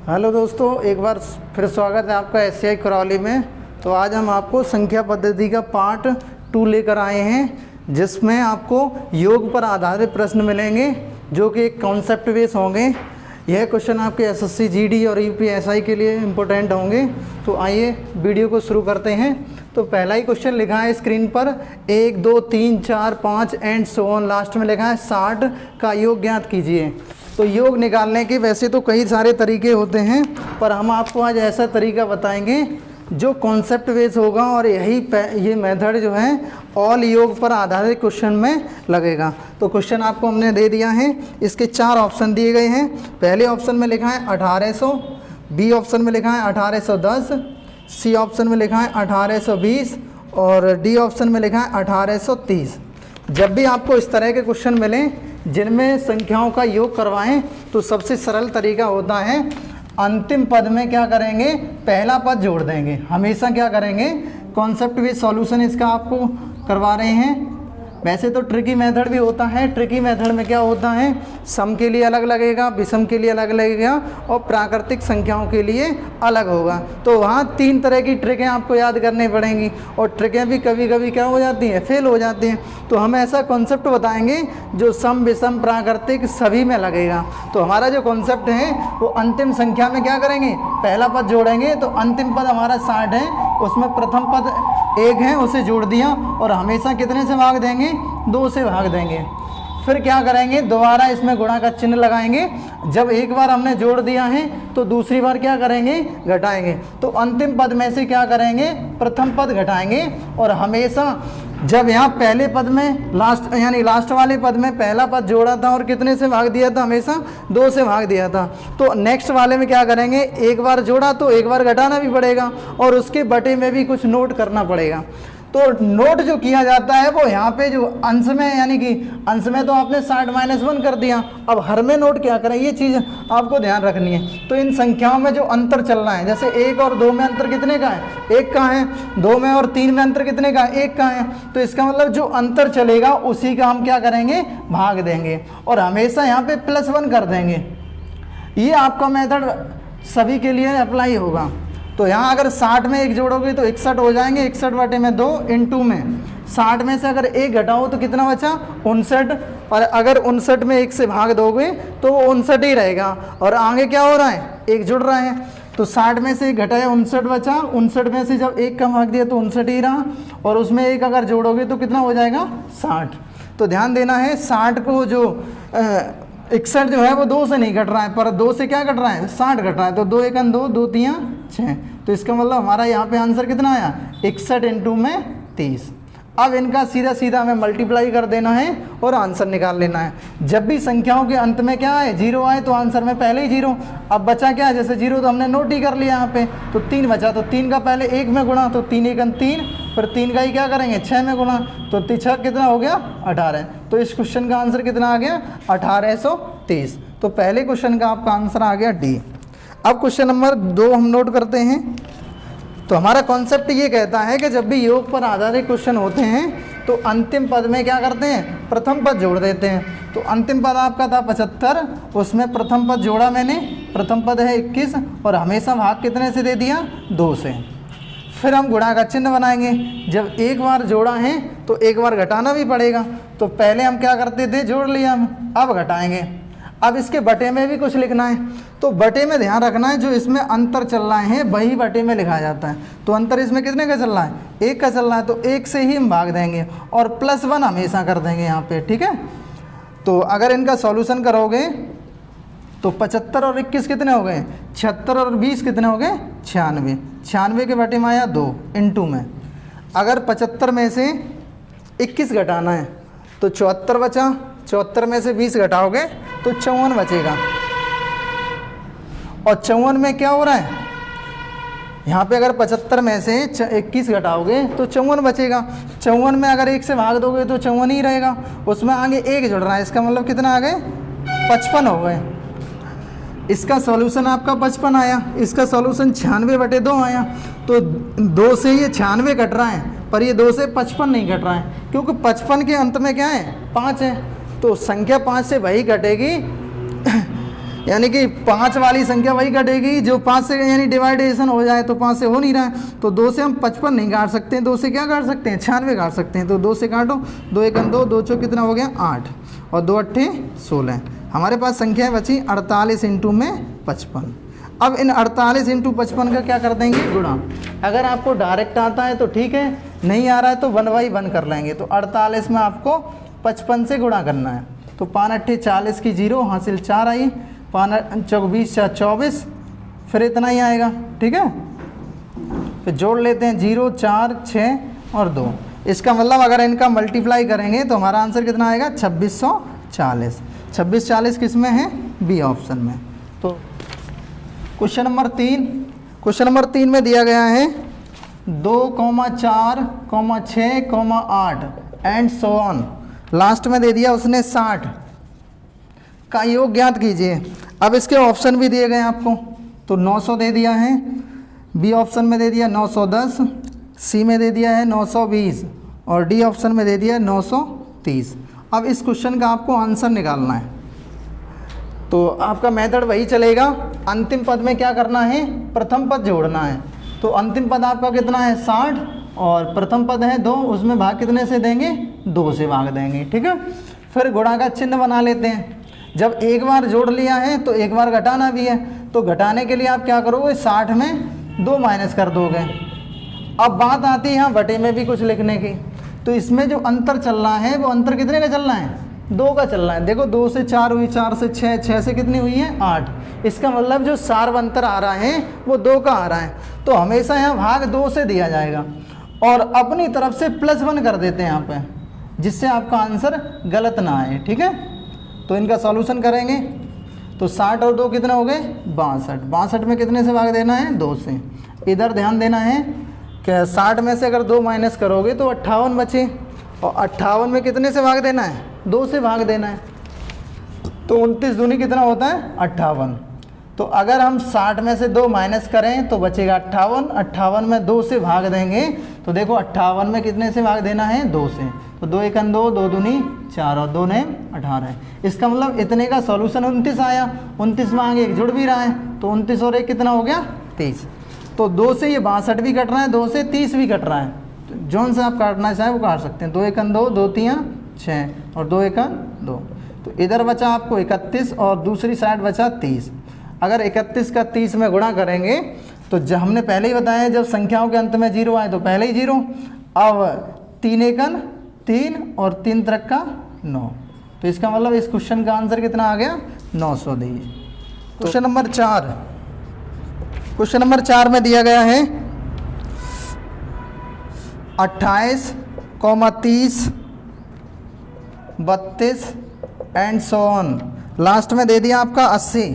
Hello दोस्तों, एक बार फिर स्वागत है आपका एससीआई करौली में। तो आज हम आपको संख्या पद्धति का पार्ट 2 लेकर आए हैं, जिसमें आपको योग पर आधारित प्रश्न मिलेंगे जो कि एक कॉन्सेप्ट बेस होंगे। यह क्वेश्चन आपके एसएससी जीडी और यूपीएसआई के लिए इम्पोर्टेंट होंगे। तो आइए वीडियो को शुरू करते हैं। तो पहला ही क्वेश्चन लिखा है स्क्रीन पर 1 2 3 4 5 एंड सो ऑन, लास्ट में लिखा है 60 का योग ज्ञात कीजिए। तो योग निकालने के वैसे तो कई सारे तरीके होते हैं, पर हम आपको आज ऐसा तरीका बताएंगे जो कॉन्सेप्ट बेस होगा और ये मेथड जो है ऑल योग पर आधारित क्वेश्चन में लगेगा। तो क्वेश्चन आपको हमने दे दिया है, इसके 4 ऑप्शन दिए गए हैं। पहले ऑप्शन में लिखा है 1800, बी ऑप्शन में लिखा है 1810, सी ऑप्शन में लिखा है 1820 और डी ऑप्शन में लिखा है 1830। जब भी आपको इस तरह के क्वेश्चन मिलें जिनमें संख्याओं का योग करवाएं, तो सबसे सरल तरीका होता है अंतिम पद में क्या करेंगे, पहला पद जोड़ देंगे। हमेशा क्या करेंगे, कॉन्सेप्ट बेस्ड सॉल्यूशन इसका आपको करवा रहे हैं। वैसे तो ट्रिकी मेथड भी होता है। ट्रिकी मेथड में क्या होता है, सम के लिए अलग लगेगा, विषम के लिए अलग लगेगा और प्राकृतिक संख्याओं के लिए अलग होगा। तो वहाँ 3 तरह की ट्रिकें आपको याद करनी पड़ेंगी और ट्रिकें भी कभी कभी क्या हो जाती हैं, फेल हो जाती हैं। तो हम ऐसा कॉन्सेप्ट बताएंगे जो सम विषम प्राकृतिक सभी में लगेगा। तो हमारा जो कॉन्सेप्ट है वो अंतिम संख्या में क्या करेंगे, पहला पद जोड़ेंगे। तो अंतिम पद हमारा 60 है, उसमें प्रथम पद 1 है, उसे जोड़ दिया और हमेशा कितने से भाग देंगे, 2 से भाग देंगे। फिर क्या करेंगे, दोबारा इसमें गुणा का चिन्ह लगाएंगे। जब एक बार हमने जोड़ दिया है तो दूसरी बार क्या करेंगे, घटाएंगे। तो अंतिम पद में से क्या करेंगे, प्रथम पद घटाएंगे। और हमेशा जब यहाँ पहले पद में लास्ट वाले पद में पहला पद जोड़ा था और कितने से भाग दिया था, हमेशा 2 से भाग दिया था। तो नेक्स्ट वाले में क्या करेंगे, एक बार जोड़ा तो एक बार घटाना भी पड़ेगा और उसके बटे में भी कुछ नोट करना पड़ेगा। तो नोट जो किया जाता है वो यहाँ पे जो अंश में, यानी कि अंश में तो आपने 60-1 कर दिया, अब हर में नोट क्या करें, ये चीज़ आपको ध्यान रखनी है। तो इन संख्याओं में जो अंतर चल रहा है, जैसे 1 और 2 में अंतर कितने का है, 1 का है। 2 में और 3 में अंतर कितने का है, 1 का है। तो इसका मतलब जो अंतर चलेगा उसी का हम क्या करेंगे, भाग देंगे और हमेशा यहाँ पे +1 कर देंगे। ये आपका मेथड सभी के लिए अप्लाई होगा। तो यहाँ अगर 60 में 1 जोड़ोगे तो 61 हो जाएंगे, 61/2 इंटू में 60 में से अगर 1 घटाओ तो कितना बचा, 59। और अगर 59 में 1 से भाग दोगे तो वो 59 ही रहेगा। और आगे क्या हो रहा है, 1 जुड़ रहा है। तो 60 में से 1 घटाया, 59 बचा। 59 में से जब 1 का भाग दिया तो 59 ही रहा और उसमें 1 अगर जोड़ोगे तो कितना हो जाएगा, 60। तो ध्यान देना है, 60 को जो 61 जो है वो 2 से नहीं घट रहा है, पर 2 से क्या घट रहा है, 60 घट रहा है। तो 2 1 2, 2 3 6। तो इसका मतलब हमारा यहाँ पे आंसर कितना आया, 61 इंटू में 30। अब इनका सीधा सीधा हमें मल्टीप्लाई कर देना है और आंसर निकाल लेना है। जब भी संख्याओं के अंत में क्या आए, 0 आए तो आंसर में पहले ही 0। अब बचा क्या है, जैसे 0 तो हमने नोट ही कर लिया यहाँ पे, तो 3 बचा। तो 3 का पहले 1 में गुणा, तो 3 1 3, फिर 3 का ही क्या करेंगे, 6 में गुणा, तो 6 कितना हो गया, 18। तो इस क्वेश्चन का आंसर कितना आ गया, 1830। तो पहले क्वेश्चन का आपका आंसर आ गया डी। अब क्वेश्चन नंबर 2 हम नोट करते हैं। तो हमारा कॉन्सेप्ट ये कहता है कि जब भी योग पर आधारित क्वेश्चन होते हैं तो अंतिम पद में क्या करते हैं, प्रथम पद जोड़ देते हैं। तो अंतिम पद आपका था 75, उसमें प्रथम पद जोड़ा मैंने, प्रथम पद है 21 और हमेशा भाग कितने से दे दिया, 2 से। फिर हम गुणा का चिन्ह बनाएंगे। जब एक बार जोड़ा है तो एक बार घटाना भी पड़ेगा। तो पहले हम क्या करते थे, जोड़ लिया हम, अब घटाएंगे। अब इसके बटे में भी कुछ लिखना है। तो बटे में ध्यान रखना है, जो इसमें अंतर चल रहा है वही बटे में लिखा जाता है। तो अंतर इसमें कितने का चल रहा है, 1 का चल रहा है, तो 1 से ही हम भाग देंगे और +1 हमेशा कर देंगे यहाँ पे, ठीक है। तो अगर इनका सॉल्यूशन करोगे तो 75 और 21 कितने हो गए, 76 और 20 कितने हो गए, 96। 96 के बटे में आया 2 इंटू में। अगर 75 में से 21 घटाना है तो 74 बचा। 74 में से 20 घटाओगे तो 54 बचेगा। और 54 में क्या हो रहा है, यहाँ पे अगर 75 में से 21 घटाओगे तो 54 बचेगा। 54 में अगर 1 से भाग दोगे तो 54 ही रहेगा, उसमें आगे 1 जुड़ रहा है। इसका मतलब कितना आ गए, 55 हो गए। इसका सॉल्यूशन आपका 55 आया, इसका सॉल्यूशन 96/2 आया। तो 2 से ये 96 घट रहा है, पर ये 2 से 55 नहीं घट रहा है, क्योंकि 55 के अंत में क्या है, 5 है। तो संख्या 5 से वही घटेगी यानी कि 5 वाली संख्या वही कटेगी जो 5 से, यानी डिवाइडेशन हो जाए तो 5 से हो नहीं रहा है, तो 2 से हम 55 नहीं काट सकते हैं, 2 से क्या काट सकते हैं 96 काट सकते हैं। तो 2 से काटो, 2 1 2, 2 चौक कितना हो गया 8 और 2 8 16। हमारे पास संख्या बची 48 इंटू में 55। अब इन 48 इंटू 55 का क्या कर देंगे गुणा। अगर आपको डायरेक्ट आता है तो ठीक है, नहीं आ रहा है तो 1 बाई 1 कर लेंगे। तो 48 में आपको 55 से गुणा करना है। तो 5 8 40 की 0 हासिल 4 आई, 5 चौक 20 4 24, फिर इतना ही आएगा। ठीक है, फिर जोड़ लेते हैं 0 4 6 और 2। इसका मतलब अगर इनका मल्टीप्लाई करेंगे तो हमारा आंसर कितना आएगा 2640। 2640 किस में है, बी ऑप्शन में। तो क्वेश्चन नंबर 3, क्वेश्चन नंबर 3 में दिया गया है 2, 4, 6, 8 एंड सो ऑन। लास्ट में दे दिया उसने 60 का योग ज्ञात कीजिए। अब इसके ऑप्शन भी दिए गए आपको, तो 900 दे दिया है, बी ऑप्शन में दे दिया 910, सी में दे दिया है 920 और डी ऑप्शन में दे दिया 930। अब इस क्वेश्चन का आपको आंसर निकालना है, तो आपका मेथड वही चलेगा। अंतिम पद में क्या करना है, प्रथम पद जोड़ना है। तो अंतिम पद आपका कितना है 60 और प्रथम पद है 2, उसमें भाग कितने से देंगे 2 से भाग देंगे। ठीक है, फिर गुणा का चिन्ह बना लेते हैं। जब एक बार जोड़ लिया है तो एक बार घटाना भी है, तो घटाने के लिए आप क्या करोगे 60 में 2 माइनस कर दोगे। अब बात आती है यहाँ बटे में भी कुछ लिखने की, तो इसमें जो अंतर चल रहा है वो अंतर कितने का चल रहा है 2 का चल रहा है। देखो 2 से 4 हुई, 4 से 6, 6 से कितनी हुई है 8। इसका मतलब जो सार्व अंतर आ रहा है वो 2 का आ रहा है, तो हमेशा यहाँ भाग 2 से दिया जाएगा और अपनी तरफ से +1 कर देते हैं यहाँ पे, जिससे आपका आंसर गलत ना आए। ठीक है, तो इनका सॉल्यूशन करेंगे तो 60 और 2 कितना हो गए 62। 62 में कितने से भाग देना है 2 से। इधर ध्यान देना है कि 60 में से अगर 2 माइनस करोगे तो 58 बचे, और 58 में कितने से भाग देना है 2 से भाग देना है। तो 29 दूनी कितना होता है 58। तो अगर हम 60 में से 2 माइनस करें तो बचेगा 58। 58 में 2 से भाग देंगे तो देखो 58 में कितने से भाग देना है 2 से। तो 2 1 2, 2 दूनी 4 और 2 ने 18। इसका मतलब इतने का सॉल्यूशन 29 आया। 29 में आगे एक जुड़ भी रहा है, तो 29 और 1 कितना हो गया 30। तो 2 से ये 62 भी कट रहा है, 2 से 30 भी कट रहा है। तो जौन से आप काटना चाहे वो काट सकते हैं। 2 1 2, 2 3 6 और 2 1 2। तो इधर बचा आपको 31 और दूसरी साइड बचा 30। अगर 31 का 30 में गुणा करेंगे तो जब हमने पहले ही बताया जब संख्याओं के अंत में 0 आए तो पहले ही 0। अब 3 1 3 और 3 3 का 9। तो इसका मतलब इस क्वेश्चन का आंसर कितना आ गया 900 दीजिए। क्वेश्चन नंबर 4, क्वेश्चन नंबर 4 में दिया गया है 28, 30, 32 एंड सो ऑन। लास्ट में दे दिया आपका 80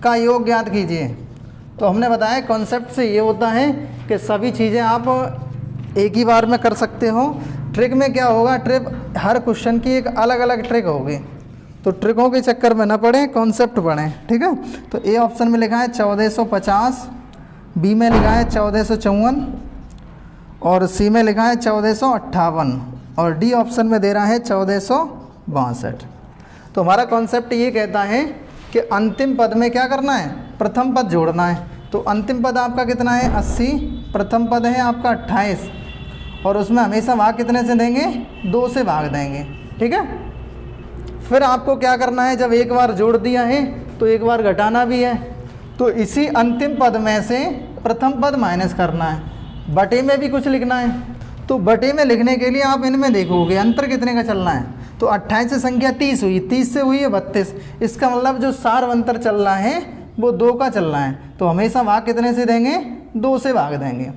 का योग ज्ञात कीजिए। तो हमने बताया कॉन्सेप्ट से ये होता है कि सभी चीज़ें आप एक ही बार में कर सकते हो। ट्रिक में क्या होगा, ट्रिक हर क्वेश्चन की एक अलग अलग ट्रिक होगी, तो ट्रिकों के चक्कर में ना पड़े, कॉन्सेप्ट पढ़ें। ठीक है, तो ए ऑप्शन में लिखा है 1450, बी में लिखा है 1454 और सी में लिखा है 1458 और डी ऑप्शन में दे रहा है 1462। तो हमारा कॉन्सेप्ट ये कहता है कि अंतिम पद में क्या करना है, प्रथम पद जोड़ना है। तो अंतिम पद आपका कितना है 80, प्रथम पद है आपका 28 और उसमें हमेशा भाग कितने से देंगे 2 से भाग देंगे। ठीक है, फिर आपको क्या करना है, जब एक बार जोड़ दिया है तो एक बार घटाना भी है। तो इसी अंतिम पद में से प्रथम पद माइनस करना है। बटे में भी कुछ लिखना है, तो बटे में लिखने के लिए आप इनमें देखोगे अंतर कितने का चलना है। तो 28 से संख्या 30 हुई, 30 से हुई है 32। इसका मतलब जो सार्व अंतर चल रहा है वो 2 का चल रहा है, तो हमेशा भाग कितने से देंगे 2 से भाग देंगे।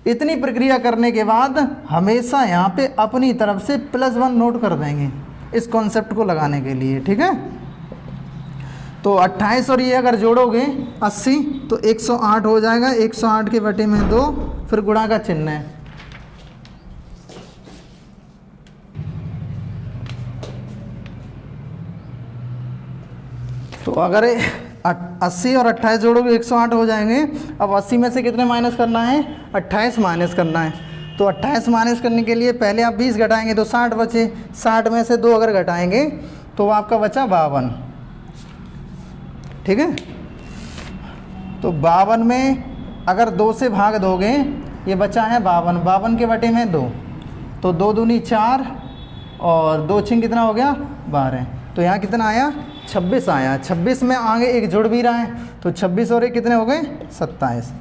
इतनी प्रक्रिया करने के बाद हमेशा यहाँ पे अपनी तरफ से +1 नोट कर देंगे इस कॉन्सेप्ट को लगाने के लिए। ठीक है, तो 28 और ये अगर जोड़ोगे 80 तो 108 हो जाएगा। 108 के बटे में 2, फिर गुणा का चिन्ह है। तो अगर 80 और 28 जोड़ोगे 108 हो जाएंगे। अब 80 में से कितने माइनस करना है 28 माइनस करना है। तो 28 माइनस करने के लिए पहले आप 20 घटाएंगे तो 60 बचे। 60 में से 2 अगर घटाएंगे तो आपका बचा 52। ठीक है। तो 52 में अगर 2 से भाग दोगे, ये बचा है 52, 52 के बटे में 2, तो 2 दूनी 4 और 2 छिंग कितना हो गया 12, तो यहाँ कितना आया 26 आया। 26 में आगे एक जुड़ भी रहा है, तो 26 और एक कितने हो गए 27।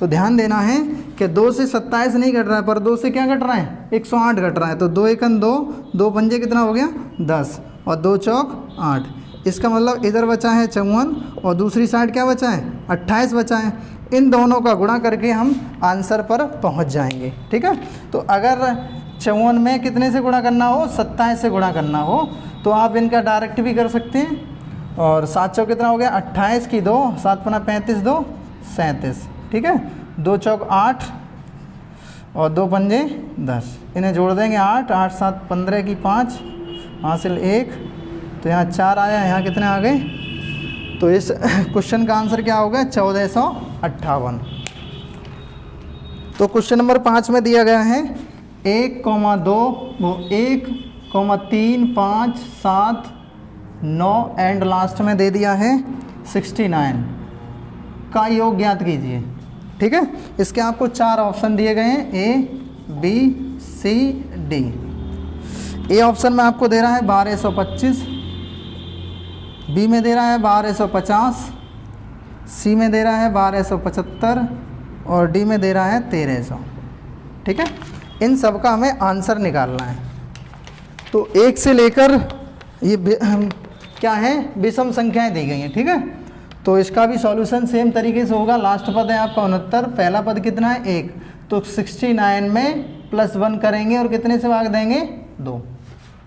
तो ध्यान देना है कि 2 से 27 नहीं घट रहा है, पर 2 से क्या घट रहा है 108 घट रहा है। तो 2 एकन 2, 2 पंजे कितना हो गया 10 और 2 चौक 8। इसका मतलब इधर बचा है 54 और दूसरी साइड क्या बचा है 28 बचा है। इन दोनों का गुणा करके हम आंसर पर पहुंच जाएंगे, ठीक है। तो अगर 54 में कितने से गुणा करना हो 27 से गुणा करना हो तो आप इनका डायरेक्ट भी कर सकते हैं। और 7 चौक कितना हो गया 28 की 2, 7 पना 35, 2 37, ठीक है। 2 चौक 8 और 2 पंजे 10, इन्हें जोड़ देंगे 8, 8 7 15 की 5 हासिल 1, तो यहाँ 4 आया, यहाँ कितने आ गए। तो इस क्वेश्चन का आंसर क्या होगा 1458। तो क्वेश्चन नंबर 5 में दिया गया है 1,2 वो 1,3 5 7 9 एंड लास्ट में दे दिया है 69 का योग ज्ञात कीजिए, ठीक है। इसके आपको 4 ऑप्शन दिए गए हैं A B C D। A option में आपको दे रहा है 1225, बी में दे रहा है 1250, सी में दे रहा है 1275 और डी में दे रहा है 1300, ठीक है। इन सब का हमें आंसर निकालना है। तो 1 से लेकर ये क्या है विषम संख्याएं दी गई हैं, ठीक है। तो इसका भी सॉल्यूशन सेम तरीके से होगा। लास्ट पद है आपका 69, पहला पद कितना है 1, तो 69 में +1 करेंगे और कितने से भाग देंगे 2।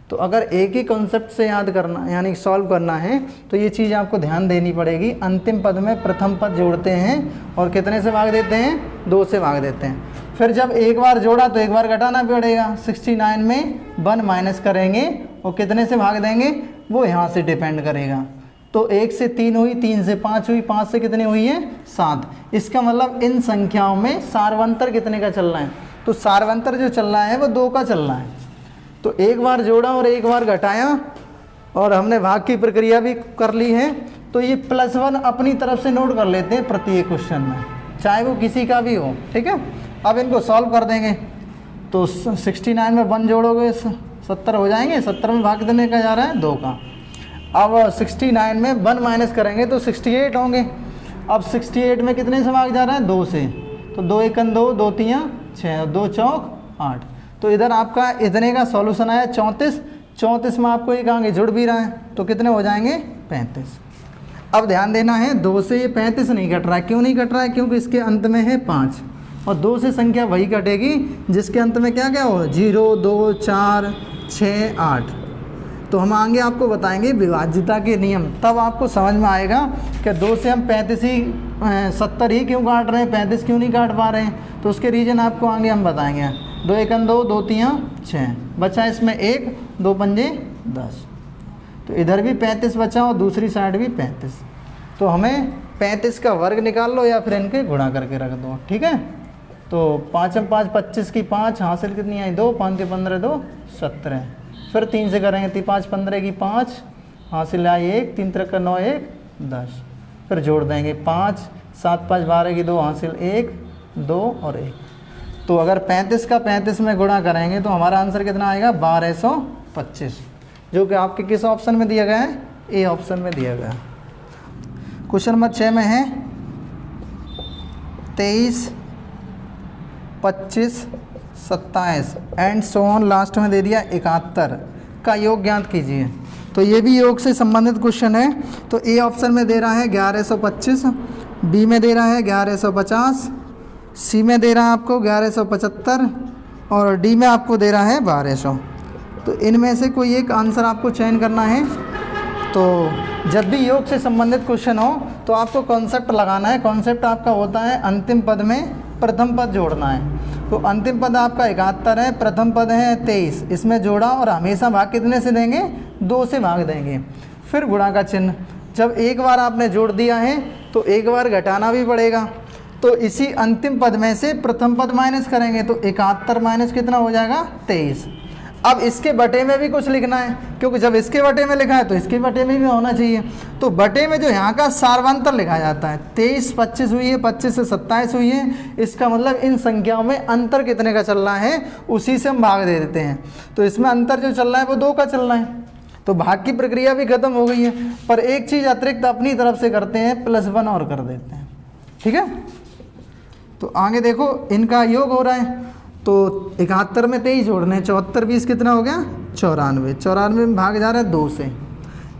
तो अगर एक ही कॉन्सेप्ट से याद करना यानी सॉल्व करना है तो ये चीज़ आपको ध्यान देनी पड़ेगी। अंतिम पद में प्रथम पद जोड़ते हैं और कितने से भाग देते हैं 2 से भाग देते हैं। फिर जब एक बार जोड़ा तो एक बार घटाना पड़ेगा। 69 में 1 माइनस करेंगे और कितने से भाग देंगे वो यहाँ से डिपेंड करेगा। तो 1 से 3 हुई, 3 से 5 हुई, 5 से कितनी हुई है 7। इसका मतलब इन संख्याओं में सार्वंतर कितने का चल रहा है, तो सार्वंतर जो चल रहा है वो 2 का चल रहा है। तो एक बार जोड़ा और एक बार घटाया और हमने भाग की प्रक्रिया भी कर ली है। तो ये +1 अपनी तरफ से नोट कर लेते हैं प्रत्येक क्वेश्चन में, चाहे वो किसी का भी हो, ठीक है। अब इनको सॉल्व कर देंगे। तो 69 में 1 जोड़ोगे 70 हो जाएंगे, 70 में भाग देने का जा रहा है 2 का। अब 69 में 1 माइनस करेंगे तो 68 होंगे। अब 68 में कितने से भाग जा रहा है 2 से, तो 2 एकन 2, 2 3 6 और 2 चौक 8। तो इधर आपका इतने का सॉल्यूशन आया 34। 34 में आपको एक आगे जुड़ भी रहा है तो कितने हो जाएंगे 35। अब ध्यान देना है 2 से ये 35 नहीं कट रहा है। क्यों नहीं कट रहा है, क्योंकि इसके अंत में है 5 और 2 से संख्या वही कटेगी जिसके अंत में क्या क्या हो 0 2 4 6 8। तो हम आगे आपको बताएंगे विभाज्यता के नियम, तब आपको समझ में आएगा कि 2 से हम 35 ही 70 ही क्यों काट रहे हैं, 35 क्यों नहीं काट पा रहे हैं। तो उसके रीजन आपको आगे हम बताएंगे। 2 एकन 2, 2 3 6 बचा, इसमें 1 2 पंजे 10। तो इधर भी 35 बचा और दूसरी साइड भी 35। तो हमें 35 का वर्ग निकाल लो या फिर इनके गुणा करके रख दो, ठीक है। तो 5 में 5 25 की 5 हासिल कितनी आई 2, 5 से 15 2 17। फिर 3 से करेंगे 3 5 15 की 5 हासिल आई 1, 3 3 9 1 10। फिर जोड़ देंगे 5 7 5 12 की 2 हासिल 1 2 और 1। तो अगर 35 का 35 में गुणा करेंगे तो हमारा आंसर कितना आएगा 1225, जो कि आपके किस ऑप्शन में दिया गया है ए ऑप्शन में दिया गया है। क्वेश्चन नंबर 6 में है 23 25 27 एंड सो ऑन, लास्ट में दे दिया 71 का योग ज्ञात कीजिए। तो ये भी योग से संबंधित क्वेश्चन है। तो ए ऑप्शन में दे रहा है 1125, बी में दे रहा है 1150, सी में दे रहा है आपको 1175 और डी में आपको दे रहा है 1200। तो इनमें से कोई एक आंसर आपको चयन करना है। तो जब भी योग से संबंधित क्वेश्चन हो तो आपको कॉन्सेप्ट लगाना है। कॉन्सेप्ट आपका होता है अंतिम पद में प्रथम पद जोड़ना है। तो अंतिम पद आपका 71 है, प्रथम पद है 23, इसमें जोड़ा और हमेशा भाग कितने से देंगे 2 से भाग देंगे। फिर गुणा का चिन्ह, जब एक बार आपने जोड़ दिया है तो एक बार घटाना भी पड़ेगा। तो इसी अंतिम पद में से प्रथम पद माइनस करेंगे तो 71 माइनस कितना हो जाएगा 23। अब इसके बटे में भी कुछ लिखना है, क्योंकि जब इसके बटे में लिखा है तो इसके बटे में भी होना चाहिए। तो बटे में जो यहाँ का सार्वंतर लिखा जाता है, 23 25 हुई है, 25 से 27 हुई है, इसका मतलब इन संख्याओं में अंतर कितने का चल रहा है उसी से हम भाग दे देते हैं। तो इसमें अंतर जो चल रहा है वो 2 का चल रहा है, तो भाग की प्रक्रिया भी खत्म हो गई है। पर एक चीज़ अतिरिक्त अपनी तरफ से करते हैं, +1 और कर देते हैं। ठीक है, तो आगे देखो इनका योग हो रहा है, तो 71 में 23 जोड़ने, 74 20 कितना हो गया 94, 94 में भाग जा रहा है 2 से।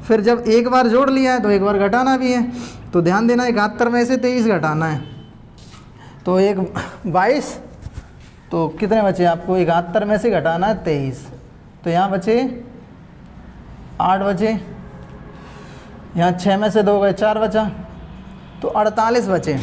फिर जब एक बार जोड़ लिया है तो एक बार घटाना भी है, तो ध्यान देना 71 में से 23 घटाना है, तो 22, तो कितने बचे आपको 71 में से घटाना है 23, तो यहाँ बचे 8 बचे, यहाँ 6 में से 2 गए 4 बचा, तो 48 बचे।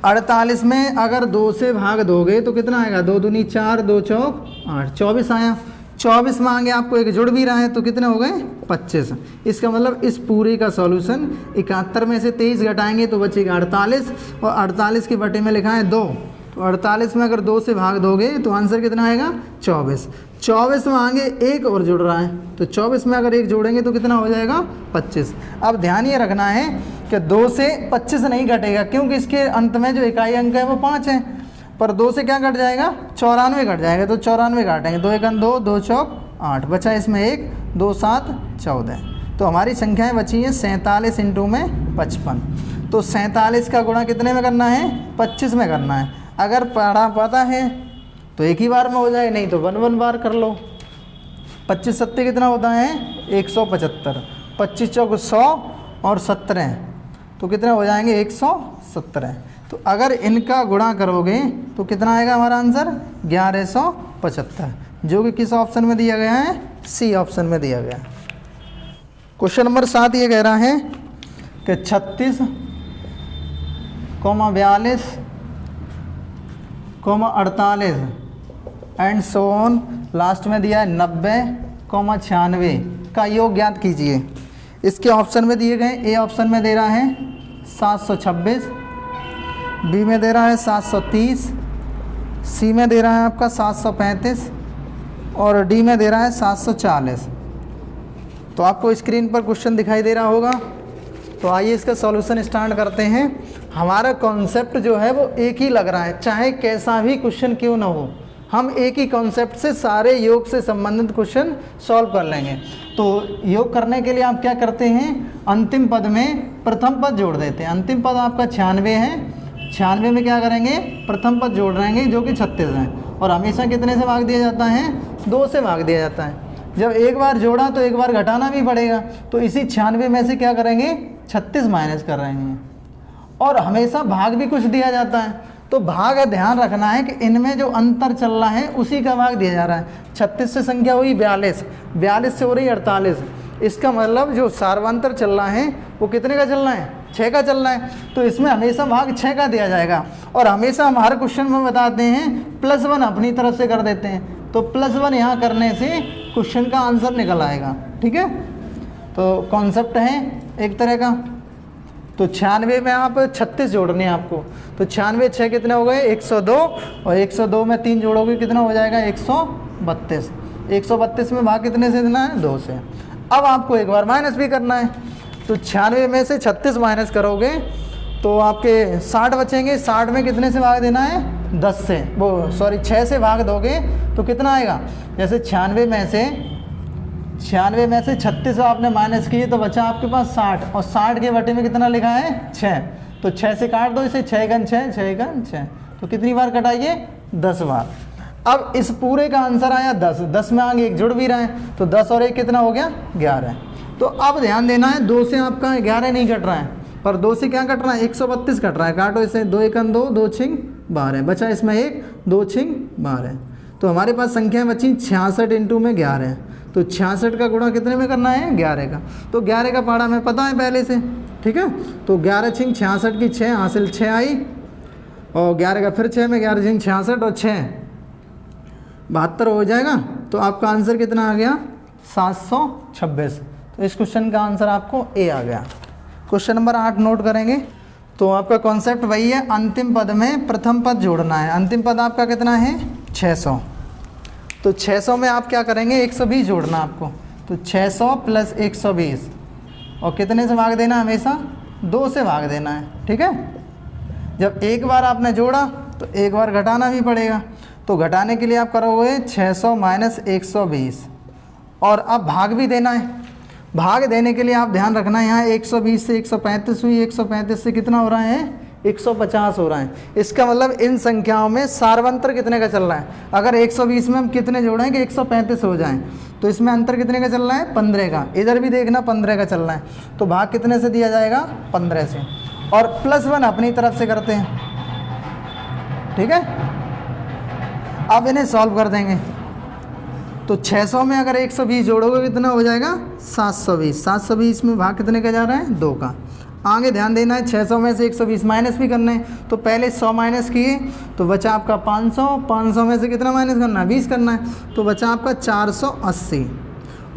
48 में अगर 2 से भाग दोगे तो कितना आएगा, 2 दूनी 4, 2 चौक 8, 24 आया। 24 में आगे आपको एक जुड़ भी रहा है, तो कितने हो गए 25। इसका मतलब इस पूरे का सॉल्यूशन 71 में से 23 घटाएंगे तो बचेगा 48, और 48 के बटे में लिखा है 2, तो 48 में अगर 2 से भाग दोगे तो आंसर कितना आएगा 24। 24 में आगे एक और जुड़ रहा है, तो 24 में अगर एक जोड़ेंगे तो कितना हो जाएगा 25। अब ध्यान ये रखना है कि 2 से 25 नहीं घटेगा, क्योंकि इसके अंत में जो इकाई अंक है वो 5 है, पर 2 से क्या घट जाएगा 94 घट जाएगा, तो 94 काटेंगे, 2 1 2, 2 चौक 8 बचा, इसमें 1 2 7 14, तो हमारी संख्याएँ बची हैं 47 इंटू में 55। तो 47 का गुणा कितने में करना है 25 में करना है। अगर पता है तो एक ही बार में हो जाए, नहीं तो 1 बार कर लो। 25 सत्ते कितना होता है 175, 25 चौक 100 और 17, तो कितने हो जाएंगे 117। तो अगर इनका गुणा करोगे तो कितना आएगा हमारा आंसर 1175, जो कि किस ऑप्शन में दिया गया है, सी ऑप्शन में दिया गया है। क्वेश्चन नंबर 7 ये कह रहा है कि 36, 42, 48 एंड सो ऑन, लास्ट में दिया है 90, 96 का योग ज्ञात कीजिए। इसके ऑप्शन में दिए गए, ए ऑप्शन में दे रहा है 726, बी में दे रहा है 730, सी में दे रहा है आपका 735 और डी में दे रहा है 740। तो आपको स्क्रीन पर क्वेश्चन दिखाई दे रहा होगा। तो आइए इसका सॉल्यूशन स्टार्ट करते हैं। हमारा कॉन्सेप्ट जो है वो एक ही लग रहा है, चाहे कैसा भी क्वेश्चन क्यों ना हो, हम एक ही कॉन्सेप्ट से सारे योग से संबंधित क्वेश्चन सॉल्व कर लेंगे। तो योग करने के लिए आप क्या करते हैं, अंतिम पद में प्रथम पद जोड़ देते हैं। अंतिम पद आपका 96 है, 96 में क्या करेंगे प्रथम पद जोड़ रहेंगे जो कि 36 है, और हमेशा कितने से भाग दिया जाता है 2 से भाग दिया जाता है। जब एक बार जोड़ा तो एक बार घटाना भी पड़ेगा, तो इसी 96 में से क्या करेंगे 36 माइनस कर रहे हैं, और हमेशा भाग भी कुछ दिया जाता है। तो भाग है, ध्यान रखना है कि इनमें जो अंतर चल रहा है उसी का भाग दिया जा रहा है। 36 से संख्या हुई 42, 42 से हो रही 48, इसका मतलब जो सार्वंतर चल रहा है वो कितने का चल रहा है 6 का चल रहा है, तो इसमें हमेशा भाग 6 का दिया जाएगा। और हमेशा हम हर क्वेश्चन में बताते हैं +1 अपनी तरफ से कर देते हैं, तो +1 यहाँ करने से क्वेश्चन का आंसर निकल आएगा। ठीक है, तो कॉन्सेप्ट है एक तरह का। तो 96 में आप 36 जोड़ने हैं आपको, तो 96 6 कितने हो गए 102, और 102 में 3 जोड़ोगे कितना हो जाएगा 132। 132 में भाग कितने से देना है 2 से। अब आपको एक बार माइनस भी करना है, तो 96 में से 36 माइनस करोगे तो आपके 60 बचेंगे। 60 में कितने से भाग देना है 10 से, वो सॉरी 6 से भाग दोगे तो कितना आएगा, जैसे 96 में से 36 आपने माइनस किए तो बचा आपके पास 60, और 60 के बटे में कितना लिखा है 6, तो 6 से काट दो इसे, 6 गन 6, 6 गन 6, तो कितनी बार कटाइए 10 बार। अब इस पूरे का आंसर आया 10, 10 में आगे एक जुड़ भी रहा है, तो 10 और 1 कितना हो गया 11। तो अब ध्यान देना है 2 से आपका 11 नहीं कट रहा है, पर 2 से क्या कट रहा है 132 कट रहा है। काटो इसे, 2 1 2, 2 6 12, बचा इसमें 1, 2 6 12, तो हमारे पास संख्या बची 66 इंटू में 11, तो 66 का गुणा कितने में करना है 11 का, तो 11 का पढ़ा हमें पता है पहले से। ठीक है, तो 11 6 66 की 6 हासिल 6 आई, और 11 का फिर 6 में 11 6 66 और 6 72 हो जाएगा। तो आपका आंसर कितना आ गया 726। तो इस क्वेश्चन का आंसर आपको ए आ गया। क्वेश्चन नंबर 8 नोट करेंगे। तो आपका कॉन्सेप्ट वही है, अंतिम पद में प्रथम पद जोड़ना है। अंतिम पद आपका कितना है 600, तो 600 में आप क्या करेंगे, 120 जोड़ना आपको। तो 600 प्लस 120 और कितने से भाग देना, हमेशा 2 से भाग देना है। ठीक है, जब एक बार आपने जोड़ा तो एक बार घटाना भी पड़ेगा। तो घटाने के लिए आप करोगे 600 माइनस 120 और अब भाग भी देना है। भाग देने के लिए आप ध्यान रखना है, यहाँ 120 से 135 हुई, 135 से कितना हो रहा है, 150 हो रहा है। इसका मतलब इन संख्याओं में सार्वंतर कितने का चल रहा है। अगर 120 में हम कितने जोड़ें कि 135 हो जाएं, तो इसमें अंतर कितने का चल रहा है, 15 का। इधर भी देखना 15 का चल रहा है, तो भाग कितने से दिया जाएगा, 15 से। और +1 अपनी तरफ से करते हैं। ठीक है, अब इन्हें सॉल्व कर देंगे। तो 600 में अगर 120 जोड़ोगे कितना हो जाएगा, 720। 720 में भाग कितने का जा रहा है, 2 का। आगे ध्यान देना है, 600 में से 120 माइनस भी करना है। तो पहले 100 माइनस किए तो बचा आपका 500। 500 में से कितना माइनस करना है, 20 करना है, तो बचा आपका 480।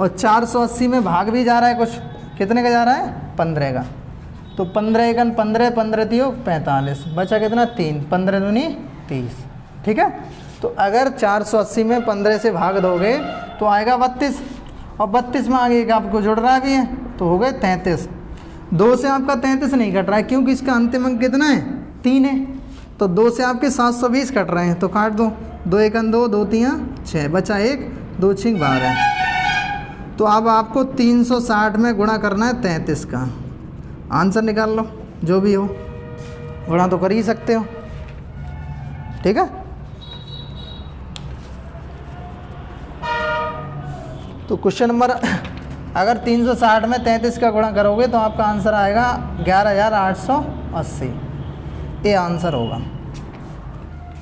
और 480 में भाग भी जा रहा है कुछ, कितने का जा रहा है, 15 का। तो 15 एकन 15, 15 तियो 45, बचा कितना, 3, 15 दूनी 30। ठीक है, तो अगर 480 में 15 से भाग दोगे तो आएगा 32, और 32 में आगे आपको जुड़ रहा भी है, तो हो गए 33। 2 से आपका 33 नहीं कट रहा है, क्योंकि इसका अंतिम अंक कितना है, 3 है। तो 2 से आपके 720 कट रहे हैं, तो काट दो। 2 एकन 2, 2 तियाँ 6, बचा 1, 2 छिंग 12। तो अब आपको 360 में गुणा करना है 33 का। आंसर निकाल लो, जो भी हो, गुणा तो कर ही सकते हो। ठीक है, तो क्वेश्चन नंबर, अगर 360 में 33 का गुणा करोगे तो आपका आंसर आएगा 11,880। ये आंसर होगा।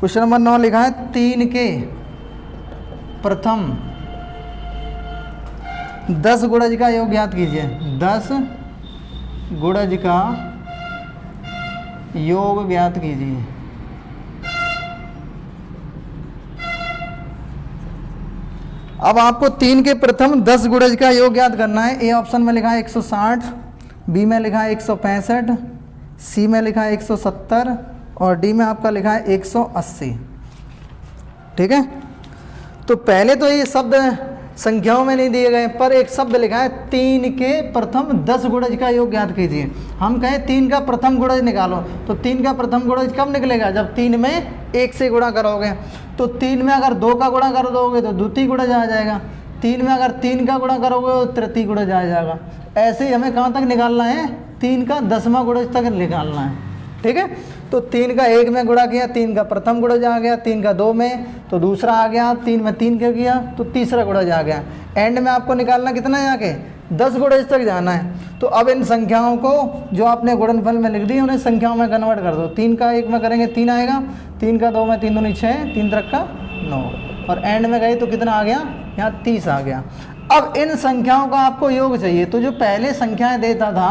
क्वेश्चन नंबर 9 लिखा है, 3 के प्रथम 10 गुणज का योग ज्ञात कीजिए। 10 गुणज का योग ज्ञात कीजिए। अब आपको 3 के प्रथम 10 गुणज का योग ज्ञात करना है। ए ऑप्शन में लिखा है 160, बी में लिखा है 165, सी में लिखा है 170 और डी में आपका लिखा है 180। ठीक है, तो पहले तो ये शब्द संख्याओं में नहीं दिए गए, पर एक शब्द लिखा है 3 के प्रथम 10 गुणज का योग ज्ञात कीजिए। हम कहें 3 का प्रथम गुणज निकालो, तो 3 का प्रथम गुणज कब निकलेगा, जब 3 में 1 से गुणा करोगे। तो 3 में अगर 2 का गुणा कर दोगे तो द्वितीय गुणज आ जाएगा। 3 में अगर 3 का गुणा करोगे तो तृतीय गुणज आ जाएगा। ऐसे ही हमें कहाँ तक निकालना है, 3 का 10वां गुणज तक निकालना है। ठीक है, तो 3 का 1 में गुणा किया, 3 का प्रथम गुणज आ गया, 3 का 2 में तो दूसरा आ गया, 3 में 3 का किया तो तीसरा गुणज आ गया। एंड में आपको निकालना कितना है, जाके 10 गुणज तक जाना है। तो अब इन संख्याओं को जो आपने गुणनफल में लिख दी उन्हें संख्याओं में कन्वर्ट कर दो। 3 का 1 में करेंगे 3 आएगा, 3 का 2 में 3 दूनी 6, 3 त्रिक का 9 और एंड में गए तो कितना आ गया, यहाँ 30 आ गया। अब इन संख्याओं का आपको योग चाहिए, तो जो पहले संख्याएं देता था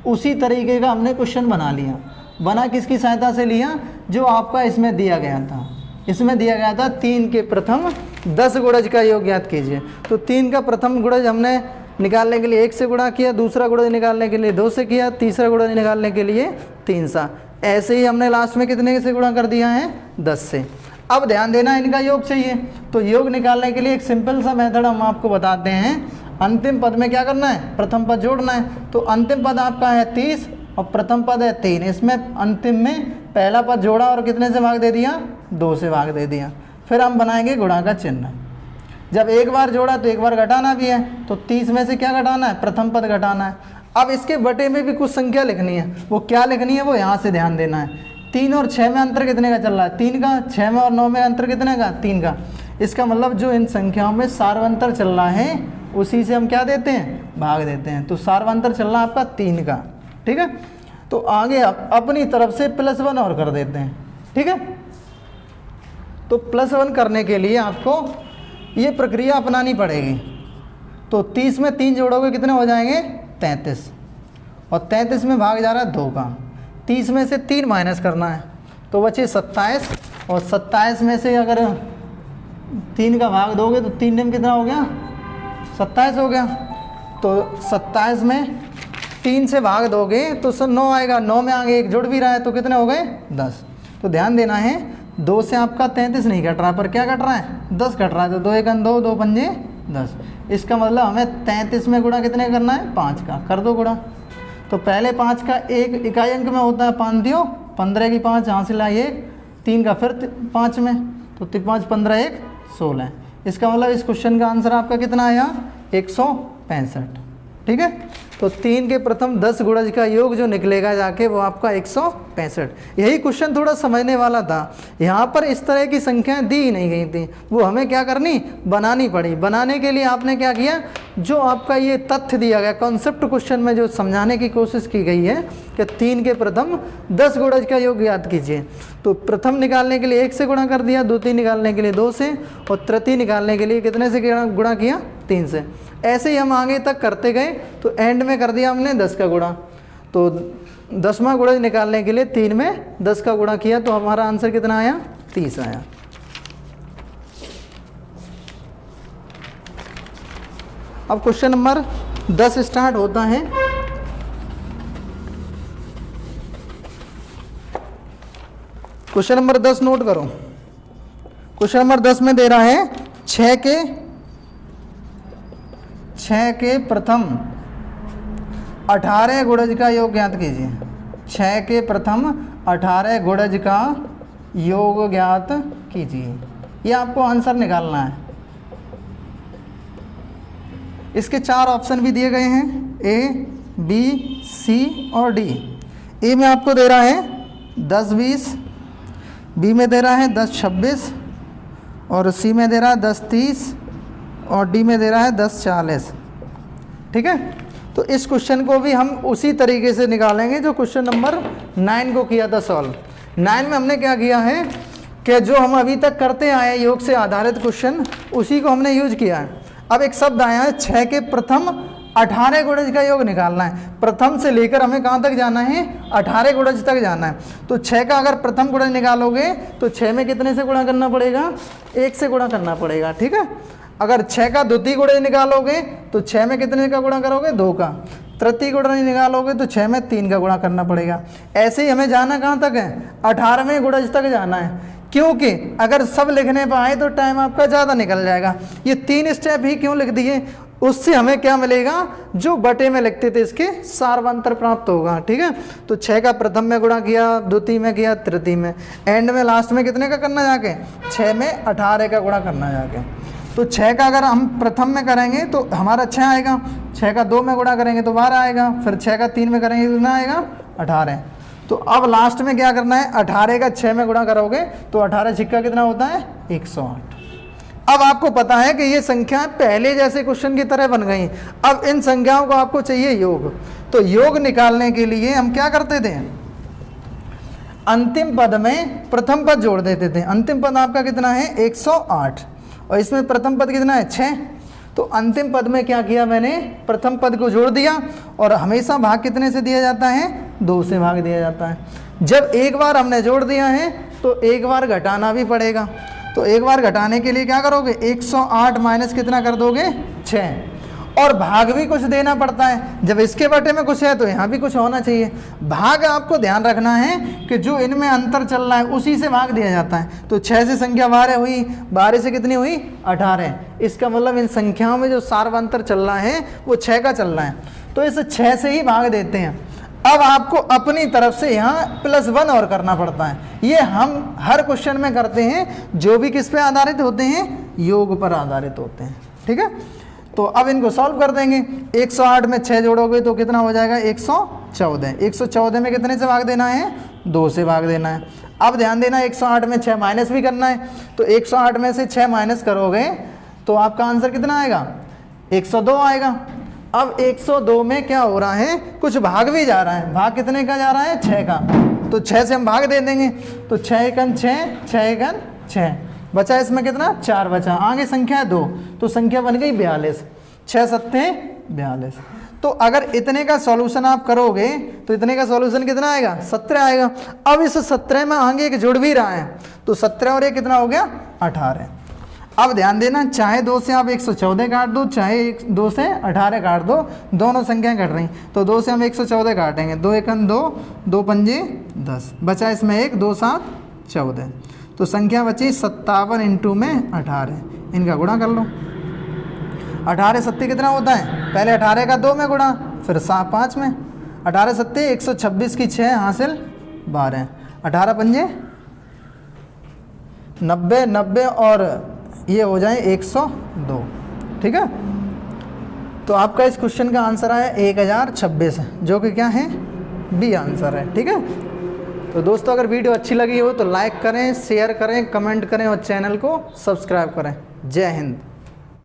उसी तरीके का हमने क्वेश्चन बना लिया। बना किसकी सहायता से लिया, जो आपका इसमें दिया गया था। इसमें दिया गया था 3 के प्रथम 10 गुणज का योग ज्ञात कीजिए। तो 3 का प्रथम गुणज हमने निकालने के लिए 1 से गुणा किया, दूसरा गुणज निकालने के लिए 2 से किया, तीसरा गुणज निकालने के लिए 3 सा। ऐसे ही हमने लास्ट में कितने से गुणा कर दिया है, 10 से। अब ध्यान देना, इनका योग चाहिए, तो योग निकालने के लिए एक सिंपल सा मेथड हम आपको बताते हैं। अंतिम पद में क्या करना है, प्रथम पद जोड़ना है। तो अंतिम पद आपका है 30 और प्रथम पद है 3। इसमें अंतिम में पहला पद जोड़ा और कितने से भाग दे दिया, 2 से भाग दे दिया। फिर हम बनाएंगे गुणा का चिन्ह। जब एक बार जोड़ा तो एक बार घटाना भी है, तो 30 में से क्या घटाना है, प्रथम पद घटाना है। अब इसके बटे में भी कुछ संख्या लिखनी है, वो क्या लिखनी है, वो यहाँ से ध्यान देना है। 3 और 6 में अंतर कितने का चल रहा है, 3 का। 6 में और 9 में अंतर कितने का, 3 का। इसका मतलब जो इन संख्याओं में सार्वंतर चल रहा है उसी से हम क्या देते हैं, भाग देते हैं। तो सार्वंतर चल रहा है आपका 3 का। ठीक है, तो आगे अपनी तरफ से +1 और कर देते हैं। ठीक है, तो +1 करने के लिए आपको ये प्रक्रिया अपनानी पड़ेगी। तो 30 में 3 जोड़ोगे कितने हो जाएंगे, 33 और 33 में भाग जा रहा है 2 का। 30 में से 3 माइनस करना है तो बचे 27 और 27 में से अगर 3 का भाग दोगे तो 3 दिन कितना हो गया, 27 हो गया। तो 27 में 3 से भाग दोगे तो 9 आएगा, 9 में आगे 1 जुड़ भी रहा है तो कितने हो गए, 10। तो ध्यान देना है 2 से आपका 33 नहीं कट रहा है, पर क्या कट रहा है 10 कट रहा है, तो 2 एकन 2, 2 पंजे 10। इसका मतलब हमें 33 में गुणा कितने करना है 5 का, कर दो गुणा। तो पहले 5 का एक इकाई अंक में होता है 5 दियो, 15 की 5 यहाँ से लाई 1, 3 का फिर 5 में, तो 5 15 1 16। इसका मतलब इस क्वेश्चन का आंसर आपका कितना आया 165। ठीक है, तो 3 के प्रथम 10 गुणज का योग जो निकलेगा जाके वो आपका 165। यही क्वेश्चन थोड़ा समझने वाला था। यहाँ पर इस तरह की संख्याएं दी ही नहीं गई थी, वो हमें क्या करनी बनानी पड़ी। बनाने के लिए आपने क्या किया, जो आपका ये तथ्य दिया गया कॉन्सेप्ट क्वेश्चन में जो समझाने की कोशिश की गई है कि 3 के प्रथम 10 गुणज का योग याद कीजिए, तो प्रथम निकालने के लिए 1 से गुणा कर दिया, द्वितीय निकालने के लिए 2 से, और तृतीय निकालने के लिए कितने से गुणा किया 3 से। ऐसे ही हम आगे तक करते गए, तो एंड में कर दिया हमने 10 का गुणा। तो 10वां गुणज निकालने के लिए 3 में 10 का गुणा किया, तो हमारा आंसर कितना आया 30 आया। अब क्वेश्चन नंबर 10 स्टार्ट होता है। क्वेश्चन नंबर 10 नोट करो। क्वेश्चन नंबर 10 में दे रहा है 6 के प्रथम 18 गुणज का योग ज्ञात कीजिए। 6 के प्रथम 18 गुणज का योग ज्ञात कीजिए, ये आपको आंसर निकालना है। इसके 4 ऑप्शन भी दिए गए हैं, ए, बी, सी और डी। ए में आपको दे रहा है 10 20, बी में दे रहा है 10 26, और सी में दे रहा है 10 30, और डी में दे रहा है 10 40। ठीक है, तो इस क्वेश्चन को भी हम उसी तरीके से निकालेंगे जो क्वेश्चन नंबर 9 को किया था सॉल्व। 9 में हमने क्या किया है कि जो हम अभी तक करते आए हैं योग से आधारित क्वेश्चन, उसी को हमने यूज किया है। अब एक शब्द आया है 6 के प्रथम 18 गुणज का योग निकालना है। प्रथम से लेकर हमें कहाँ तक जाना है 18 गुणज तक जाना है। तो 6 का अगर प्रथम गुणज निकालोगे तो 6 में कितने से गुणा करना पड़ेगा 1 से गुणा करना पड़ेगा। ठीक है, अगर 6 का द्वितीय गुणज निकालोगे तो 6 में कितने का गुणा करोगे 2 का। तृतीय गुणज निकालोगे तो 6 में 3 का गुणा करना पड़ेगा। ऐसे ही हमें जाना कहाँ तक है 18वें गुणज तक जाना है, क्योंकि अगर सब लिखने पर आए तो टाइम आपका ज़्यादा निकल जाएगा। ये 3 स्टेप ही क्यों लिख दिए, उससे हमें क्या मिलेगा, जो बटे में लिखते थे इसके सार्वंतर प्राप्त होगा। ठीक है, तो 6 का प्रथम में गुणा किया, द्वितीय में किया, तृतीय में, एंड में लास्ट में कितने का करना जाके 6 में 18 का गुणा करना जाके। तो 6 का अगर हम प्रथम में करेंगे तो हमारा 6 आएगा, 6 का 2 में गुणा करेंगे तो 12 आएगा, फिर 6 का 3 में करेंगे तो कितना आएगा 18। तो अब लास्ट में क्या करना है 18 का 6 में गुणा करोगे तो 18 छिक्का कितना होता है 108। अब आपको पता है कि ये संख्याएं पहले जैसे क्वेश्चन की तरह बन गई। अब इन संख्याओं को आपको चाहिए योग, तो योग निकालने के लिए हम क्या करते थे, अंतिम पद में प्रथम पद जोड़ देते थे। अंतिम पद आपका कितना है 108, और इसमें प्रथम पद कितना है 6। तो अंतिम पद में क्या किया मैंने, प्रथम पद को जोड़ दिया, और हमेशा भाग कितने से दिया जाता है 2 से भाग दिया जाता है। जब एक बार हमने जोड़ दिया है तो एक बार घटाना भी पड़ेगा। तो एक बार घटाने के लिए क्या करोगे 108 माइनस कितना कर दोगे 6, और भाग भी कुछ देना पड़ता है। जब इसके बटे में कुछ है तो यहाँ भी कुछ होना चाहिए। भाग आपको ध्यान रखना है कि जो इनमें अंतर चल रहा है उसी से भाग दिया जाता है। तो 6 से संख्या 12 हुई, 12 से कितनी हुई 18। इसका मतलब इन संख्याओं में जो सार्वंतर चल रहा है वो 6 का चल रहा है, तो इस 6 से ही भाग देते हैं। अब आपको अपनी तरफ से यहाँ +1 और करना पड़ता है। ये हम हर क्वेश्चन में करते हैं, जो भी किस पे आधारित होते हैं, योग पर आधारित होते हैं। ठीक है, तो अब इनको सॉल्व कर देंगे। 108 में 6 जोड़ोगे तो कितना हो जाएगा 114। 114 में कितने से भाग देना है 2 से भाग देना है। अब ध्यान देना 108 में 6 माइनस भी करना है, तो 108 में से 6 माइनस करोगे तो आपका आंसर कितना आएगा 102 आएगा। अब 102 में क्या हो रहा है, कुछ भाग भी जा रहा है। भाग कितने का जा रहा है 6 का, तो 6 से हम भाग दे देंगे। तो 6 एकन 6, 6 एकन 6, बचा इसमें कितना 4 बचा, आगे संख्या है 2, तो संख्या बन गई 42। 6 सत्ते 42। तो अगर इतने का सॉल्यूशन आप करोगे तो इतने का सॉल्यूशन कितना आएगा 17 आएगा। अब इस 17 में आगे एक जुड़ भी रहा है, तो 17 और ये कितना हो गया 18। अब ध्यान देना, चाहे 2 से आप 114 काट दो, चाहे 2 से 18 काट दो, दोनों संख्याएं कट रही। तो 2 से हम 114 काटेंगे, 2 एकन 2, 2 पंजे 10, बचा इसमें 1, 2 7 14। तो संख्या बची 57 इंटू में 18, इनका गुणा कर लो। 18 सत्ते कितना होता है, पहले 18 का 2 में गुणा, फिर 5 में। 18 सत्ते 126 की 6 हासिल 12, 18 पंजे 90, 90 और ये हो जाए 102। ठीक है, तो आपका इस क्वेश्चन का आंसर आया 1026, जो कि क्या है, बी आंसर है। ठीक है, तो दोस्तों अगर वीडियो अच्छी लगी हो तो लाइक करें, शेयर करें, कमेंट करें और चैनल को सब्सक्राइब करें। जय हिंद।